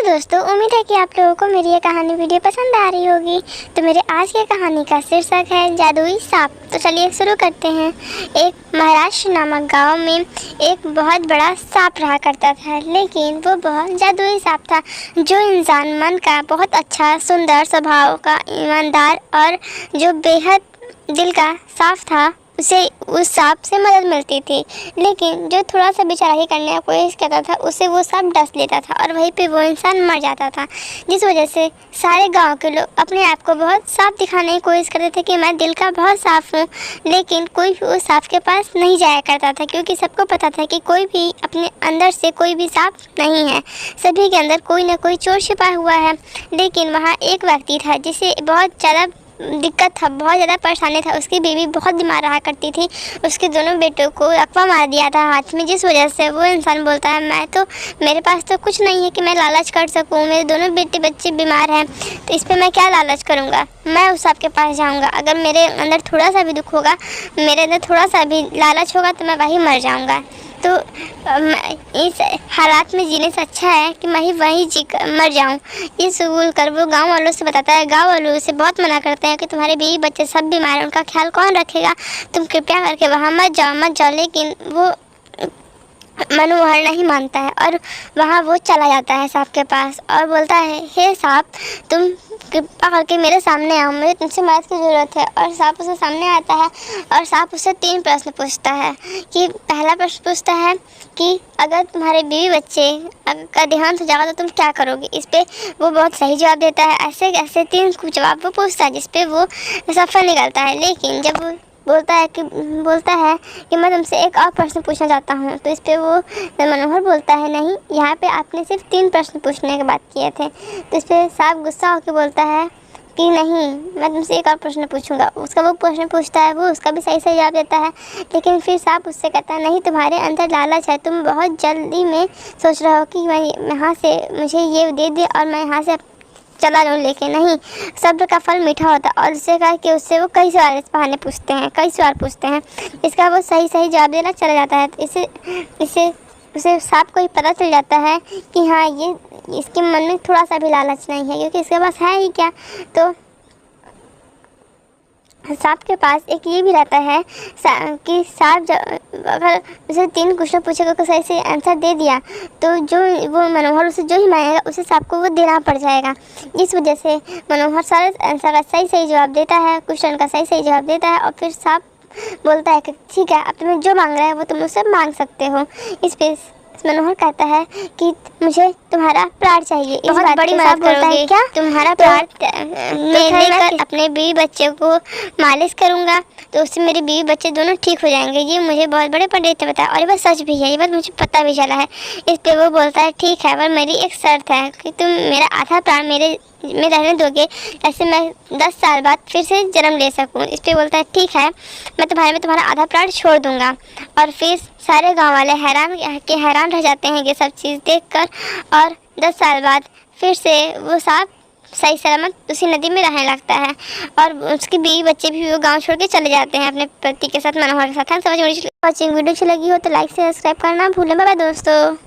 दोस्तों, उम्मीद है कि आप लोगों को मेरी ये कहानी वीडियो पसंद आ रही होगी। तो मेरे आज की कहानी का शीर्षक है जादुई सांप। तो चलिए शुरू करते हैं। एक महाराष्ट्र नामक गांव में एक बहुत बड़ा सांप रहा करता था, लेकिन वो बहुत जादुई सांप था जो इंसान मन का बहुत अच्छा, सुंदर स्वभाव का, ईमानदार और जो बेहद दिल का साफ था, उसे उस सांप से मदद मिलती थी। लेकिन जो थोड़ा सा भी चालाकी करने की कोशिश करता था, उसे वो सांप डस लेता था और वहीं पे वो इंसान मर जाता था। जिस वजह से सारे गांव के लोग अपने आप को बहुत साफ दिखाने की कोशिश करते थे कि मैं दिल का बहुत साफ़ हूँ, लेकिन कोई भी उस सांप के पास नहीं जाया करता था, क्योंकि सबको पता था कि कोई भी अपने अंदर से कोई भी सांप नहीं है। सभी के अंदर कोई ना कोई चोर छिपा हुआ है। लेकिन वहाँ एक व्यक्ति था जिसे बहुत ज़्यादा दिक्कत था, बहुत ज़्यादा परेशानी था। उसकी बीवी बहुत बीमार रहा करती थी। उसके दोनों बेटों को लकवा मार दिया था हाथ में, जिस वजह से वो इंसान बोलता है मेरे पास तो कुछ नहीं है कि मैं लालच कर सकूं। मेरे दोनों बच्चे बीमार हैं, तो इस पर मैं क्या लालच करूंगा। मैं उस सांप के पास जाऊंगा। अगर मेरे अंदर थोड़ा सा भी दुख होगा, मेरे अंदर थोड़ा सा भी लालच होगा, तो मैं वहीं मर जाऊँगा। तो इस हालात में जीने से अच्छा है कि मैं ही वहीं मर जाऊं। ये सुगुल कर वो गांव वालों से बताता है। गांव वालों उसे बहुत मना करते हैं कि तुम्हारे बीवी बच्चे सब बीमार हैं, उनका ख्याल कौन रखेगा, तुम कृपया करके वहाँ मत जाओ। लेकिन वो मनोहर नहीं मानता है और वहाँ वो चला जाता है सांप के पास और बोलता है, हे सांप, तुम कृपा करके मेरे सामने आओ, मुझे तुमसे मदद की ज़रूरत है। और सांप उसके सामने आता है और सांप उससे 3 प्रश्न पूछता है। कि पहला प्रश्न पूछता है कि अगर तुम्हारे बीवी बच्चे का देहांत हो जाएगा तो तुम क्या करोगे। इस पर वो बहुत सही जवाब देता है। ऐसे 3 जवाब वो पूछता है, जिस पे वो सफल निकलता है। लेकिन जब वो बोलता है कि मैं तुमसे एक और प्रश्न पूछना चाहता हूँ, तो इस पर वो मनोहर बोलता है, नहीं, यहाँ पे आपने सिर्फ 3 प्रश्न पूछने की बात किए थे। तो इस पर सांप गुस्सा होकर बोलता है कि नहीं, मैं तुमसे एक और प्रश्न पूछूंगा। उसका वो प्रश्न पूछता है, वो उसका भी सही जवाब देता है। लेकिन फिर सांप उससे कहता है, नहीं, तुम्हारे अंदर लालच है, तुम बहुत जल्दी में सोच रहे हो कि मैं यहाँ से मुझे ये दे दे और मैं यहाँ से चला जाऊँ। लेके नहीं, सब्र का फल मीठा होता है। और उससे कहा कि उससे वो कई सवाल इस बहाने पूछते हैं। इसका वो सही जवाब देना चला जाता है। तो उसे सांप को ही पता चल जाता है कि हाँ, ये इसके मन में थोड़ा सा भी लालच नहीं है, क्योंकि इसके पास है ही क्या। तो सांप के पास एक ये भी रहता है कि सांप अगर उसे 3 क्वेश्चन पूछेगा तो सही से आंसर दे दिया, तो जो वो मनोहर उसे जो ही मांगेगा उसे सांप को वो देना पड़ जाएगा। इस वजह से मनोहर सारे आंसर का सही जवाब देता है, क्वेश्चन का सही जवाब देता है। और फिर सांप बोलता है कि ठीक है, अब तुम्हें जो मांग रहा है वो तुम उससे मांग सकते हो। इस पे मनोहर कहता है कि मुझे तुम्हारा प्यार चाहिए। इस बहुत बात बड़ी पे मदद सांप बोलता है, करोगे। क्या तुम्हारा प्यार मैं लेकर अपने बीवी बच्चे को मालिश करूंगा तो उससे मेरे बीवी बच्चे दोनों ठीक हो जाएंगे। ये मुझे बहुत बड़े पंडित ने बताया और ये बात सच भी है, ये बात मुझे पता भी चला है। इस पे वो बोलता है, ठीक है, पर मेरी एक शर्त है कि तुम मेरा आधा प्राण मेरे में रहने दोगे, ऐसे मैं 10 साल बाद फिर से जन्म ले सकूं। इस पे बोलता है, ठीक है, मैं तुम्हारा आधा प्राण छोड़ दूंगा। और फिर सारे गांव वाले हैरान रह जाते हैं ये सब चीज़ देखकर। और 10 साल बाद फिर से वो सांप सही सलामत उसी नदी में रहने लगता है और उसके बीवी बच्चे भी वो गांव छोड़ के चले जाते हैं अपने पति के साथ, मनोहर के साथ। वॉचिंग वीडियो अच्छी लगी हो तो लाइक से सब्सक्राइब करना भूलें। बाय बाय दोस्तों।